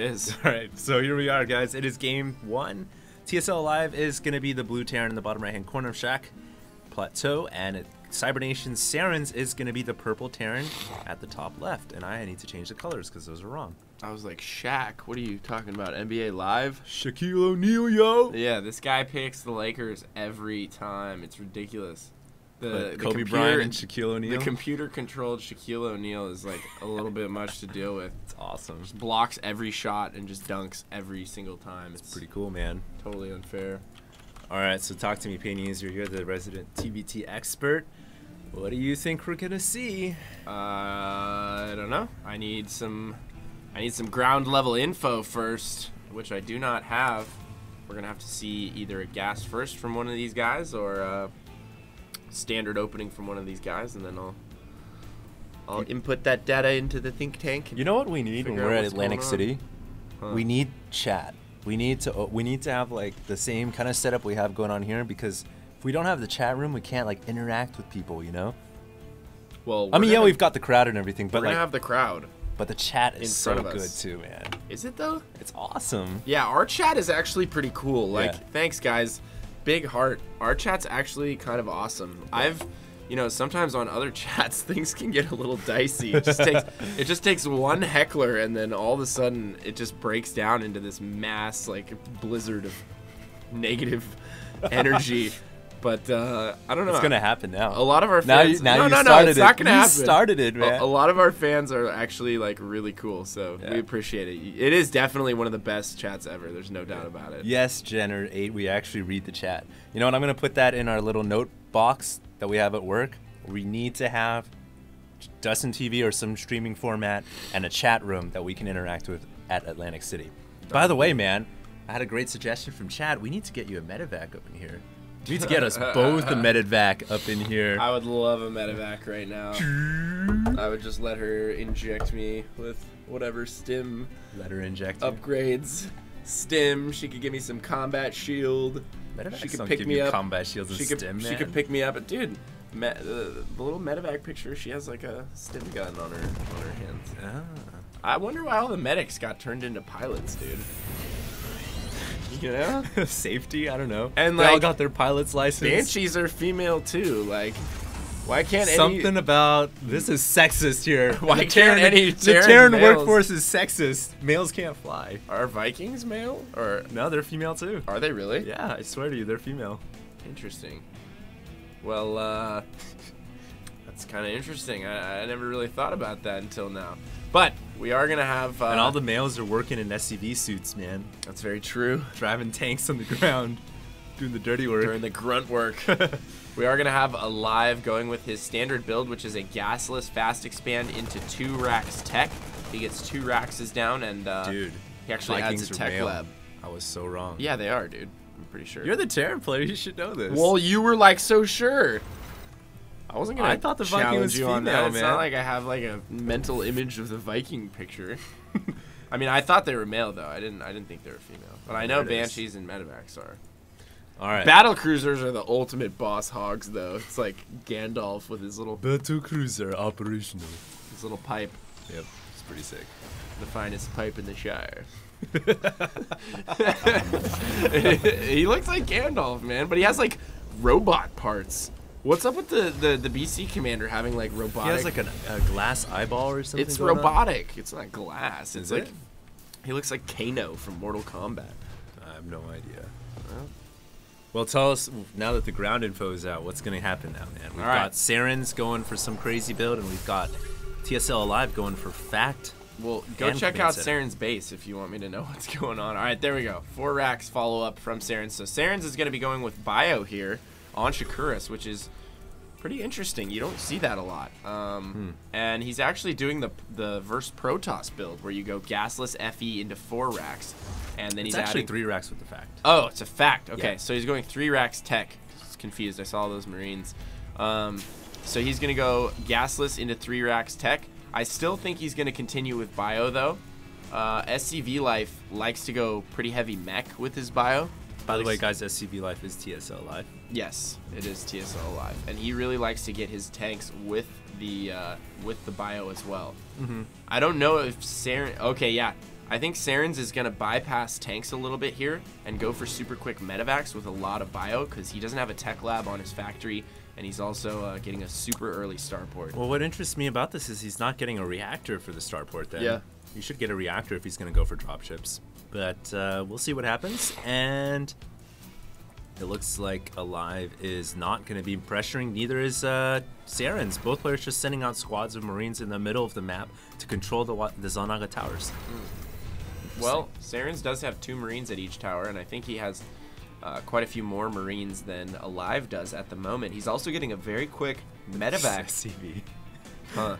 is. All right, so here we are, guys. It is game 1. TSL Live is going to be the blue Terran in the bottom right-hand corner of Shack Plateau, and Cybernation Sarens is going to be the purple Terran at the top left. And I need to change the colors because those are wrong. I was like, Shaq, what are you talking about? NBA Live? Shaquille O'Neal, yo! Yeah, this guy picks the Lakers every time. It's ridiculous. The Kobe Bryant and Shaquille O'Neal? The computer-controlled Shaquille O'Neal is like a little bit much to deal with. It's awesome. Just blocks every shot and just dunks every single time. It's pretty cool, man. Totally unfair. All right, so talk to me, Pennies. You're the resident TBT expert. What do you think we're gonna see? I don't know. I need some ground level info first, which I do not have. We're gonna have to see either a gas first from one of these guys or a standard opening from one of these guys, and then I'll input that data into the think tank. You know what we need when we're at Atlantic City? Huh. We need chat. We need to have like the same kind of setup we have going on here, because if we don't have the chat room, we can't like interact with people, you know? Well, I mean, yeah, we've got the crowd and everything, but we're gonna like, have the crowd. but the chat is so front of good us. too, man. Is it though? It's awesome. Yeah, our chat is actually pretty cool. Like, Yeah. thanks guys. Big heart. Our chat's actually kind of awesome. You know, sometimes on other chats things can get a little dicey. It just takes one heckler, and then all of a sudden it just breaks down into this mass like blizzard of negative energy. But I don't know. It's gonna happen now. A lot of our fans. No, it's started not it. gonna You happen. started it, man. A lot of our fans are actually like really cool, so Yeah. we appreciate it. It is definitely one of the best chats ever. There's no doubt about it. Yes, Jenner 8, we actually read the chat. You know what? I'm gonna put that in our little note box that we have at work. We need to have Dustin TV or some streaming format and a chat room that we can interact with at Atlantic City. By the way, man, I had a great suggestion from Chad. We need to get you a medevac up in here. We need to get us both a medevac up in here. I would love a medevac right now. I would just let her inject me with whatever stim Let her inject you. upgrades. Stim. She could give me some combat shield. Medevacs She could don't pick give me you up. combat shields and She stim, man. could pick me up, dude. The little medevac picture, she has like a stim gun on her hands. Ah. I wonder why all the medics got turned into pilots, dude. You know? Safety, I don't know. And they all like, got their pilot's license. Banshees are female too. Like, why can't Something about this is sexist here. Why can't any the Terran Terran males- workforce is sexist. Males can't fly. Are Vikings male or No, they're female too. are they really? Yeah, I swear to you, they're female. Interesting. Well, that's kind of interesting. I never really thought about that until now. But we are gonna have And all the males are working in SCV suits, man. That's very true. Driving tanks on the ground, doing the dirty work. During the grunt work. We are gonna have a live going with his standard build, which is a gasless fast expand into 2 racks tech. He gets 2 racks down, and Dude, he actually Vikings adds a are tech male. lab. I was so wrong. Yeah, they are, dude. I'm pretty sure. You're the Terran player. You should know this. Well, you were like so sure. I wasn't gonna. I thought the Viking challenge was you on that. female, It's man. not like I have like a mental image of the Viking picture. I mean, I thought they were male though. I didn't think they were female. But I know There it is. Banshees and Medevacs are. All right. Battle cruisers are the ultimate boss hogs though. It's like Gandalf with his little Battle cruiser operational. pipe, Yep, it's pretty sick. the finest pipe in the Shire. He looks like Gandalf, man, but he has like robot parts. What's up with the BC commander having like robotic? He has like a glass eyeball or something. It's going on? robotic. It's not glass. It's Is like it? he looks like Kano from Mortal Kombat. I have no idea. Well, tell us, now that the ground info is out, what's going to happen now, man? We've All right. got Sarens going for some crazy build, and we've got TSL Alive going for fact. Well, go And check command out center. Sarens' base if you want me to know what's going on. All right, there we go. 4 racks follow up from Sarens. So Sarens is going to be going with Bio here on Shakuras, which is pretty interesting. You don't see that a lot. And he's actually doing the Verse Protoss build where you go gasless FE into 4 racks. And then It's he's actually adding 3 racks with the fact. Oh, it's a fact. Okay, Yeah. so he's going 3 racks tech. I was confused. I saw those Marines. So he's going to go gasless into 3 racks tech. I still think he's going to continue with bio, though. SCV Life likes to go pretty heavy mech with his bio. By the way, guys, SCV Life is TSL Life. Yes, it is TSL Live. And he really likes to get his tanks with the bio as well. I don't know if Saren... Okay, yeah. I think Sarens is going to bypass tanks a little bit here and go for super quick medevacs with a lot of bio because he doesn't have a tech lab on his factory, and he's also getting a super early starport. Well, what interests me about this is he's not getting a reactor for the starport then. Yeah. You should get a reactor if he's going to go for dropships. But we'll see what happens. And it looks like Alive is not going to be pressuring. Neither is Sarens. Both players just sending out squads of Marines in the middle of the map to control the Xel'Naga towers. Well, Sarens does have 2 Marines at each tower, and I think he has quite a few more Marines than Alive does at the moment. He's also getting a very quick medevac. SCV. Huh.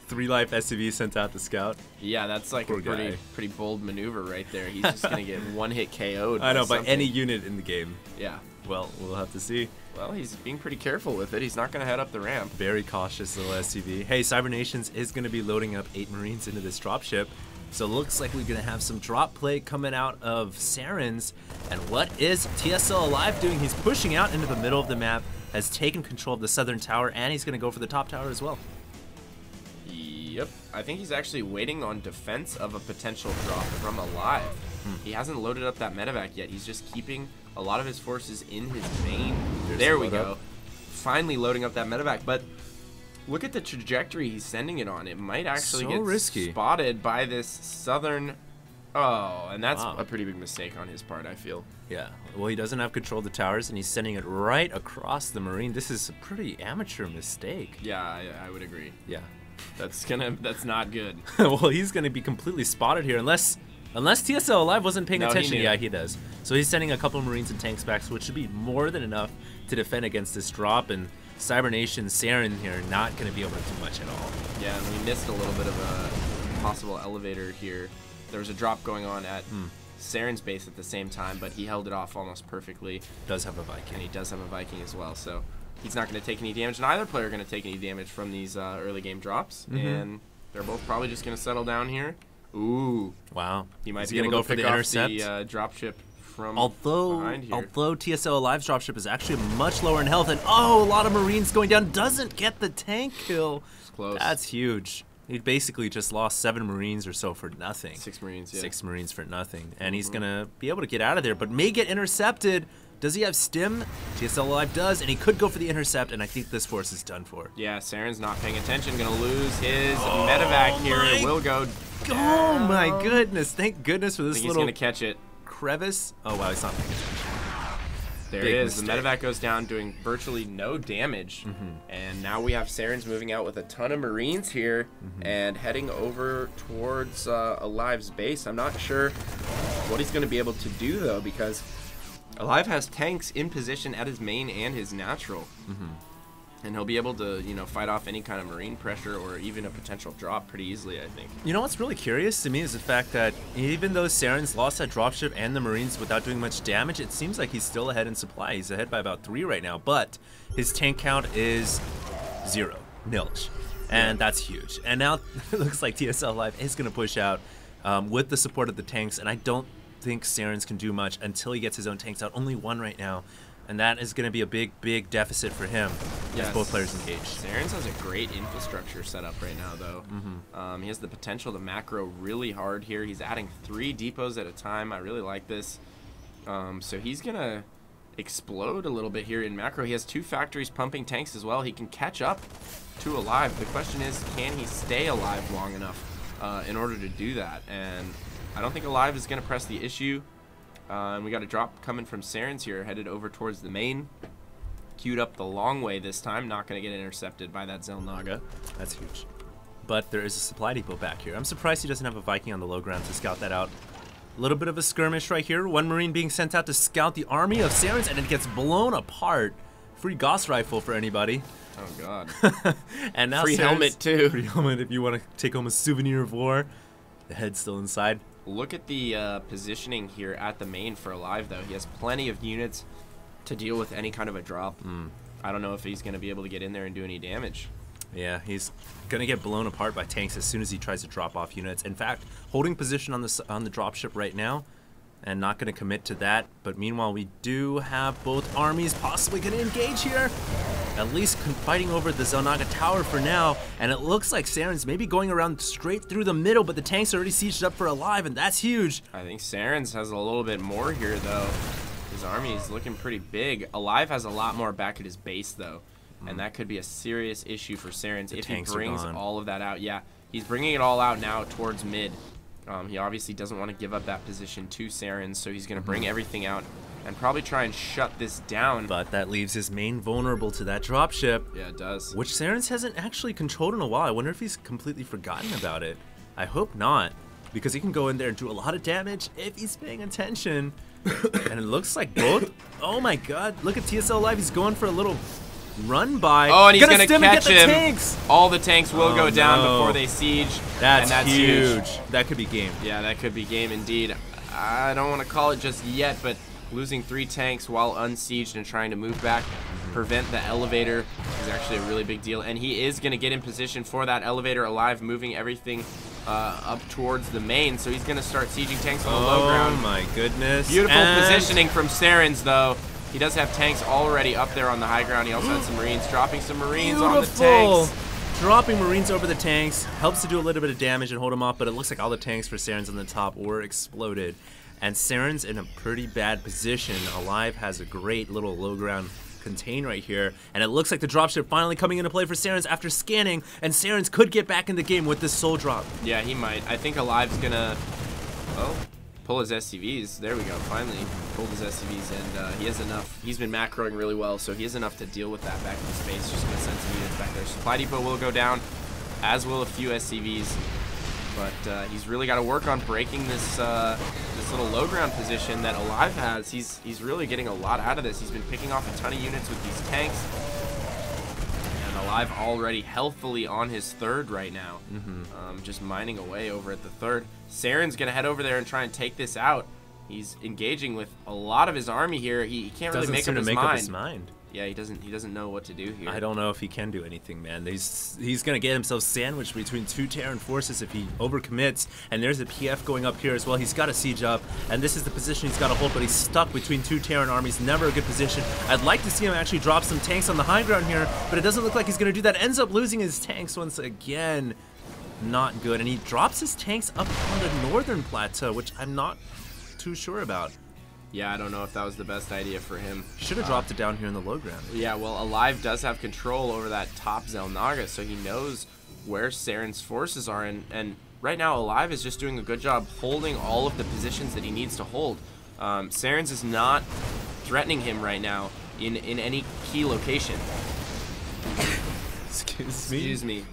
3 life SCV sent out to scout. Yeah, that's like Poor a guy. pretty bold maneuver right there. He's just going to get one-hit KO'd. I know, by something. any unit in the game. Yeah. Well, we'll have to see. Well, he's being pretty careful with it. He's not going to head up the ramp. Very cautious little SCV. Hey, Cybernations is going to be loading up 8 Marines into this dropship. So it looks like we're going to have some drop play coming out of Sarens. And what is TSL Alive doing? He's pushing out into the middle of the map, has taken control of the southern tower, and he's going to go for the top tower as well. Yep. I think he's actually waiting on defense of a potential drop from Alive. He hasn't loaded up that medevac yet. He's just keeping a lot of his forces in his main. There we go. Finally loading up that medevac. But look at the trajectory he's sending it on. It might actually So get risky. spotted by this southern... Oh, and that's a pretty big mistake on his part, I feel. Yeah, well, he doesn't have control of the towers, and he's sending it right across the Marine. This is a pretty amateur mistake. Yeah, I would agree. Yeah. That's not good. Well, he's going to be completely spotted here, unless TSL Alive wasn't paying attention. He Yeah, he does. So he's sending a couple of Marines and tanks back, which should be more than enough to defend against this drop. And Cybernation, Saren here, not going to be able to do much at all. Yeah, and we missed a little bit of a possible elevator here. There was a drop going on at Saren's base at the same time, but he held it off almost perfectly. Does have a Viking. And he does have a Viking as well, so he's not going to take any damage. Neither player are going to take any damage from these early game drops, and they're both probably just going to settle down here. Ooh. Wow. He might Is be he able gonna to go for pick the off intercept? the dropship from behind here. Although TSL Alive's dropship is actually much lower in health, and a lot of Marines going down, doesn't get the tank kill. It's close. That's huge. He basically just lost 7 Marines or so for nothing. 6 Marines, yeah. 6 Marines for nothing. And he's going to be able to get out of there, but may get intercepted. Does he have stim? TSL Alive does, and he could go for the intercept, and I think this force is done for. Yeah, Saren's not paying attention. Going to lose his medevac here. It will go down. Oh my goodness. Thank goodness for this I think little he's going to catch it. Crevice. Oh wow, he's not paying attention. There Big it is. mistake. The medevac goes down, doing virtually no damage. And now we have Sarens moving out with a ton of Marines here and heading over towards Alive's base. I'm not sure what he's going to be able to do, though, because Alive has tanks in position at his main and his natural. And he'll be able to, fight off any kind of Marine pressure or even a potential drop pretty easily, I think. You know what's really curious to me is the fact that even though Sarens lost that dropship and the Marines without doing much damage, it seems like he's still ahead in supply. He's ahead by about 3 right now, but his tank count is 0, nilch. And that's huge. And now it looks like TSL Live is going to push out with the support of the tanks, and I don't think Sarens can do much until he gets his own tanks out. Only 1 right now. And that is going to be a big deficit for him as both players engage. Sarens has a great infrastructure set up right now, though. He has the potential to macro really hard here. He's adding 3 depots at a time. I really like this. So he's going to explode a little bit here in macro. He has 2 factories pumping tanks as well. He can catch up to Alive. The question is, can he stay alive long enough in order to do that? And I don't think Alive is going to press the issue. And we got a drop coming from Sarens here, headed over towards the main. Queued up the long way this time, not going to get intercepted by that Xel'Naga. That's huge. But there is a supply depot back here. I'm surprised he doesn't have a Viking on the low ground to scout that out. A little bit of a skirmish right here. 1 Marine being sent out to scout the army of Sarens, and it gets blown apart. Free Gauss rifle for anybody. Oh, God. And now free Sarens, helmet, too. Free helmet if you want to take home a souvenir of war. The head's still inside. Look at the positioning here at the main for Alive, though. He has plenty of units to deal with any kind of a drop. I don't know if he's going to be able to get in there and do any damage. Yeah, he's going to get blown apart by tanks as soon as he tries to drop off units. In fact, holding position on the dropship right now and not going to commit to that. But meanwhile, we do have both armies possibly going to engage here. at least fighting over the Xel'Naga tower for now, and it looks like Sarens may be going around straight through the middle, but the tanks are already sieged up for Alive, and that's huge. I think Sarens has a little bit more here, though. His army is looking pretty big. Alive has a lot more back at his base, though, and that could be a serious issue for Sarens if he brings all of that out. Yeah, he's bringing it all out now towards mid. He obviously doesn't want to give up that position to Sarens, so he's going to bring everything out and probably try and shut this down. But that leaves his main vulnerable to that dropship. Yeah, it does. Which Sarens hasn't actually controlled in a while. I wonder if he's completely forgotten about it. I hope not, because he can go in there and do a lot of damage if he's paying attention. And it looks like both. Oh my god, look at TSL Alive. He's going for a little run by. Oh, and he's gonna catch him. Tanks. All the tanks will go down before they siege. That's huge. That could be game. Yeah, that could be game indeed. I don't want to call it just yet, but losing 3 tanks while unsieged and trying to move back, prevent the elevator is actually a really big deal. And he is going to get in position for that elevator. Alive, moving everything up towards the main. So he's going to start sieging tanks on the low ground. Oh my goodness. Beautiful positioning from Sarens, though. He does have tanks already up there on the high ground. He also had some Marines, dropping some Marines on the tanks. Dropping Marines over the tanks helps to do a little bit of damage and hold them off, but it looks like all the tanks for Sarens on the top were exploded. And Sarens in a pretty bad position. Alive has a great little low ground contain right here, and it looks like the dropship finally coming into play for Sarens after scanning, and Sarens could get back in the game with this soul drop. Yeah, he might. I think Alive's gonna pull his SCVs. There we go, finally pulled his SCVs, and he has enough. He's been macroing really well, so he has enough to deal with that back in space. Just gonna send some units back there. Supply depot will go down, as will a few SCVs. But he's really got to work on breaking this this little low ground position that Alive has. He's really getting a lot out of this. He's been picking off a ton of units with these tanks. And Alive already healthily on his 3rd right now. Just mining away over at the 3rd. Saren's going to head over there and try and take this out. He's engaging with a lot of his army here. He can't really make up his mind. Yeah, he doesn't know what to do here. I don't know if he can do anything, man. He's gonna get himself sandwiched between 2 Terran forces if he overcommits. And there's a PF going up here as well. He's got a siege up, and this is the position he's got to hold. But he's stuck between 2 Terran armies. Never a good position. I'd like to see him actually drop some tanks on the high ground here, but it doesn't look like he's gonna do that. Ends up losing his tanks once again. Not good. And he drops his tanks up on the northern plateau, which I'm not too sure about. Yeah, I don't know if that was the best idea for him. Should have dropped it down here in the low ground. Yeah, well, Alive does have control over that top Xel'Naga, so he knows where Saren's forces are. And right now, Alive is just doing a good job holding all of the positions that he needs to hold. Sarens is not threatening him right now in any key location. Excuse me.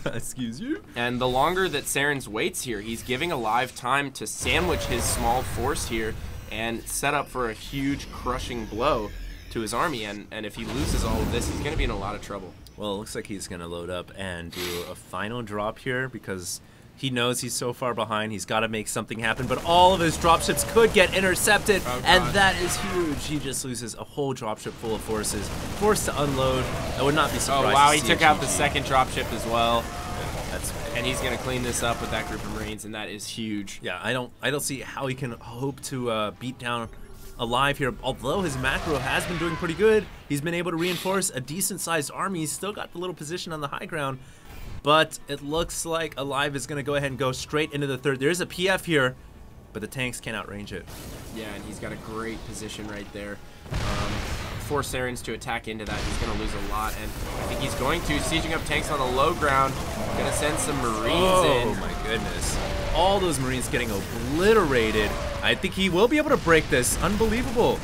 Excuse you? And the longer that Sarens waits here, he's giving Alive time to sandwich his small force here and set up for a huge crushing blow to his army. And if he loses all of this, he's going to be in a lot of trouble. Well, it looks like he's going to load up and do a final drop here because he knows he's so far behind. He's got to make something happen, but all of his dropships could get intercepted, and that is huge. He just loses a whole dropship full of forces, forced to unload. I would not be surprised. Oh, wow, he took out the 2nd dropship as well. And he's gonna clean this up with that group of Marines, and that is huge. Yeah, I don't see how he can hope to beat down Alive here. Although his macro has been doing pretty good, he's been able to reinforce a decent-sized army. He's still got the little position on the high ground, but it looks like Alive is gonna go ahead and go straight into the 3rd. There is a PF here, but the tanks can't outrange it. Yeah, and he's got a great position right there. Force Sarens to attack into that. He's going to lose a lot, and I think he's going to. Sieging up tanks on the low ground. Going to send some Marines in. Oh my goodness. All those Marines getting obliterated. I think he will be able to break this. Unbelievable.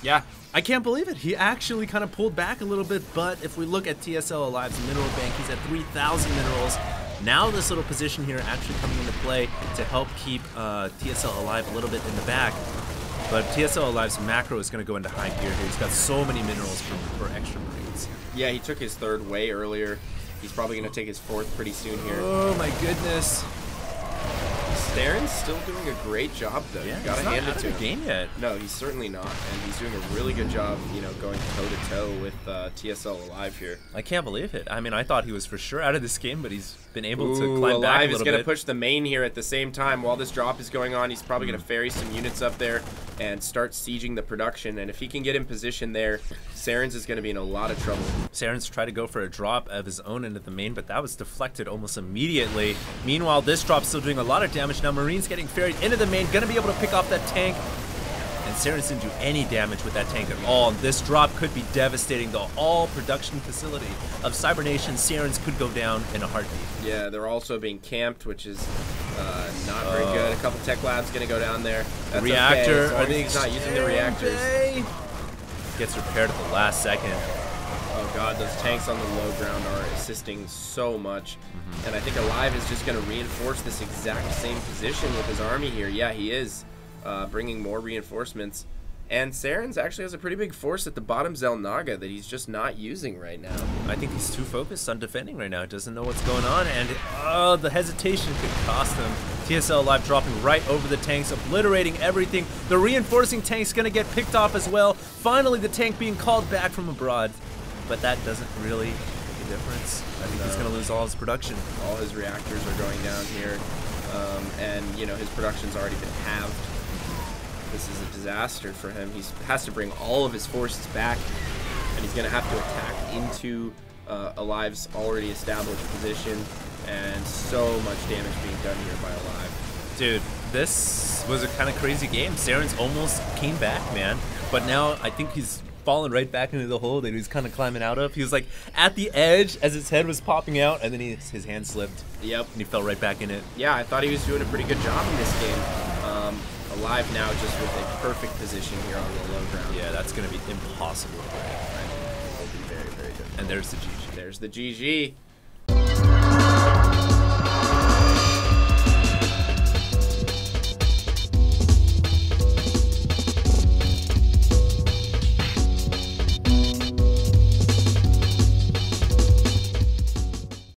Yeah. I can't believe it. He actually kind of pulled back a little bit, but if we look at TSL Alive's mineral bank, he's at 3,000 minerals. Now this little position here actually coming into play to help keep TSL Alive a little bit in the back. But TSL Alive's macro is going to go into high gear here. He's got so many minerals for extra Marines. Yeah, he took his 3rd way earlier. He's probably going to take his 4th pretty soon here. Oh my goodness. Saren's still doing a great job, though. Yeah, you gotta hand it to him. Game yet? No, he's certainly not, and he's doing a really good job, you know, going toe to toe with TSL Alive here. I can't believe it. I mean, I thought he was for sure out of this game, but he's been able to climb back a Alive little is going to bit. push the main here at the same time. While this drop is going on, he's probably going to ferry some units up there and start sieging the production. And if he can get in position there, Sarens is going to be in a lot of trouble. Sarens tried to go for a drop of his own into the main, but that was deflected almost immediately. Meanwhile, this drop's still doing a lot of damage. Now Marine's getting ferried into the main, going to be able to pick off that tank. And Sarens didn't do any damage with that tank at all. And this drop could be devastating. The all production facility of Cybernation, Sarens could go down in a heartbeat. Yeah, they're also being camped, which is not very good. A couple tech labs going to go down there. That's Reactor, okay, are they he's not using the reactors? Gets repaired at the last second. Oh god, those tanks on the low ground are assisting so much. And I think Alive is just going to reinforce this exact same position with his army here. Yeah, he is bringing more reinforcements. And Sarens actually has a pretty big force at the bottom Zelnaga that he's just not using right now. I think he's too focused on defending right now. Doesn't know what's going on, and the hesitation could cost him. TSL Alive dropping right over the tanks, obliterating everything. The reinforcing tank's gonna get picked off as well. Finally, the tank being called back from abroad, but that doesn't really make a difference. I think he's gonna lose all his production. All his reactors are going down here, and you know his production's already been halved. This is a disaster for him. He has to bring all of his forces back, and he's going to have to attack into Alive's already established position, and so much damage being done here by Alive. Dude, this was a kind of crazy game. Sarens almost came back, man, but now I think he's fallen right back into the hole that he was kind of climbing out of. He was like at the edge as his head was popping out, and then his hand slipped. Yep. And he fell right back in it. Yeah, I thought he was doing a pretty good job in this game. Alive now just with a perfect position here on the low ground. Yeah, that's going to be impossible. It'll be very, very difficult. And there's the GG. There's the GG.